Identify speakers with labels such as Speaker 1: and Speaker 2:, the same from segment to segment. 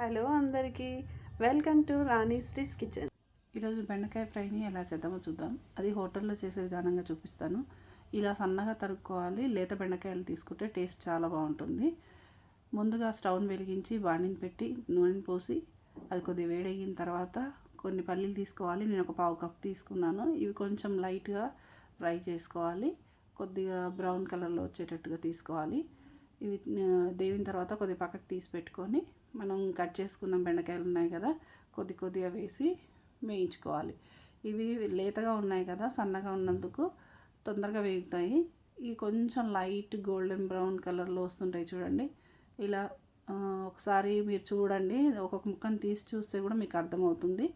Speaker 1: Hello అందరికీ, welcome to రాణీశ్రీస్ kitchen.
Speaker 2: ఈరోజు బెండకాయ ఫ్రైని ఎలా చేద్దామో చూద్దాం. అది హోటల్లో చేసే విధానంగా చూపిస్తాను. ఇలా సన్నగా తరుక్కోవాలి. లేత బెండకాయలు తీసుకుంటే టేస్ట్ చాలా బాగుంటుంది. ముందుగా స్టవ్ని వెలిగించి బాండిని పెట్టి నూనె పోసి అది కొద్దిగా వేడయిన తర్వాత కొన్ని పల్లీలు తీసుకోవాలి. నేను ఒక పావు కప్ తీసుకున్నాను. ఇవి కొంచెం లైట్గా ఫ్రై చేసుకోవాలి. కొద్దిగా బ్రౌన్ కలర్లో వచ్చేటట్టుగా తీసుకోవాలి. ఇవి దేవిన తర్వాత కొద్దిగా పక్కకు తీసి పెట్టుకొని మనం కట్ చేసుకున్న బెండకాయలు ఉన్నాయి కదా, కొద్దిగా వేసి వేయించుకోవాలి. ఇవి లేతగా ఉన్నాయి కదా, సన్నగా ఉన్నందుకు తొందరగా వేగుతాయి. ఇవి కొంచెం లైట్ గోల్డెన్ బ్రౌన్ కలర్లో వస్తుంటాయి చూడండి. ఇలా ఒకసారి మీరు చూడండి, ఒక్కొక్క ముక్కను తీసి చూస్తే కూడా మీకు అర్థమవుతుంది.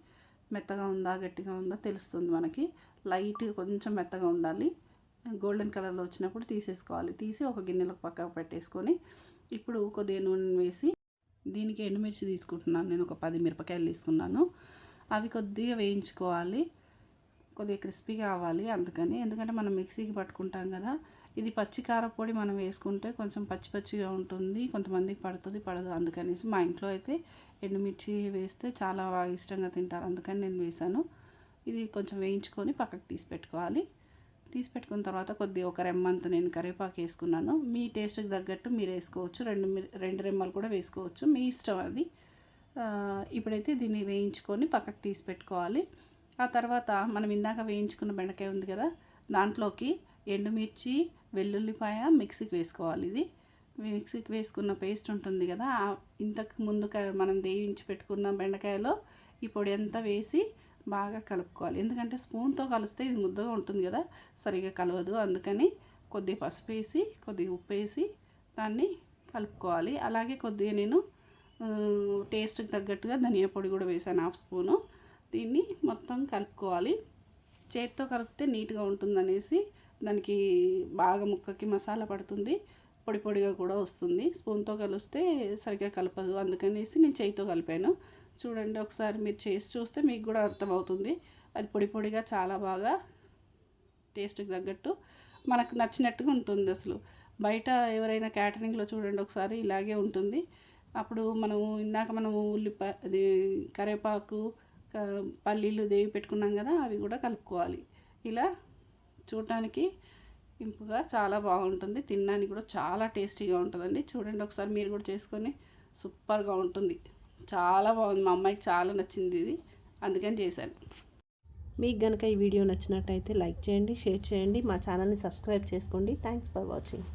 Speaker 2: మెత్తగా ఉందా గట్టిగా ఉందా తెలుస్తుంది మనకి. లైట్ కొంచెం మెత్తగా ఉండాలి. గోల్డెన్ కలర్లో వచ్చినప్పుడు తీసేసుకోవాలి. తీసి ఒక గిన్నెలకు పక్కకు పెట్టేసుకొని ఇప్పుడు కొద్దిగా నూనె వేసి దీనికి ఎండుమిర్చి తీసుకుంటున్నాను. నేను ఒక 10 మిరపకాయలు తీసుకున్నాను. అవి కొద్దిగా వేయించుకోవాలి. కొద్దిగా క్రిస్పీగా అవ్వాలి అందుకని. ఎందుకంటే మనం మిక్సీకి పట్టుకుంటాం కదా, ఇది పచ్చి కారపొడి మనం వేసుకుంటే కొంచెం పచ్చి పచ్చిగా ఉంటుంది. కొంతమందికి పడుతుంది పడదు. అందుకనేసి మా ఇంట్లో అయితే ఎండుమిర్చి వేస్తే చాలా ఇష్టంగా తింటారు. అందుకని నేను వేసాను. ఇది కొంచెం వేయించుకొని పక్కకు తీసి పెట్టుకోవాలి. తీసి పెట్టుకున్న తర్వాత కొద్దిగా ఒక రెమ్మంత నేను కరివేపాకు వేసుకున్నాను. మీ టేస్ట్కి తగ్గట్టు మీరు వేసుకోవచ్చు. రెండు రెమ్మలు కూడా వేసుకోవచ్చు, మీ ఇష్టం అది. ఇప్పుడైతే దీన్ని వేయించుకొని పక్కకు తీసి పెట్టుకోవాలి. ఆ తర్వాత మనం ఇందాక వేయించుకున్న బెండకాయ ఉంది కదా, దాంట్లోకి ఎండుమిర్చి వెల్లుల్లిపాయ మిక్సీకి వేసుకోవాలి. ఇది మిక్సీకి వేసుకున్న పేస్ట్ ఉంటుంది కదా, ఇంతకు ముందు మనం వేయించి పెట్టుకున్న బెండకాయలో ఈ పొడి అంతా వేసి బాగా కలుపుకోవాలి. ఎందుకంటే స్పూన్తో కలిస్తే ఇది ముద్దగా ఉంటుంది కదా, సరిగా కలవదు. అందుకని కొద్దిగా పసుపు వేసి కొద్దిగా ఉప్పు వేసి దాన్ని కలుపుకోవాలి. అలాగే కొద్దిగా నేను టేస్ట్కి తగ్గట్టుగా ధనియా పొడి కూడా వేసాను, 1/2 స్పూను. దీన్ని మొత్తం కలుపుకోవాలి. చేతితో కలిపితే నీట్గా ఉంటుందనేసి దానికి బాగా ముక్కకి మసాలా పడుతుంది, పొడి పొడిగా కూడా వస్తుంది. స్పూన్తో కలిస్తే సరిగ్గా కలపదు. అందుకనేసి నేను చేతితో కలిపాను. చూడండి, ఒకసారి మీరు చేసి చూస్తే మీకు కూడా అర్థమవుతుంది. అది పొడి పొడిగా చాలా బాగా టేస్ట్కి తగ్గట్టు మనకు నచ్చినట్టుగా ఉంటుంది. అసలు బయట ఎవరైనా క్యాటరింగ్లో చూడండి ఒకసారి ఇలాగే ఉంటుంది. అప్పుడు మనం ఉల్లిపాయ అది కరివేపాకు పల్లీలు దేవి పెట్టుకున్నాం కదా, అవి కూడా కలుపుకోవాలి. ఇలా చూడటానికి ఇంపుగా చాలా బాగుంటుంది. తినడానికి కూడా చాలా టేస్టీగా ఉంటుందండి. చూడండి ఒకసారి మీరు కూడా చేసుకొని, సూపర్గా ఉంటుంది. చాలా బాగుంది. మా అమ్మాయికి చాలా నచ్చింది ఇది, అందుకని చేశాను.
Speaker 1: మీకు కనుక ఈ వీడియో నచ్చినట్టయితే లైక్ చేయండి, షేర్ చేయండి, మా ఛానల్ని సబ్స్క్రైబ్ చేసుకోండి. Thanks for watching.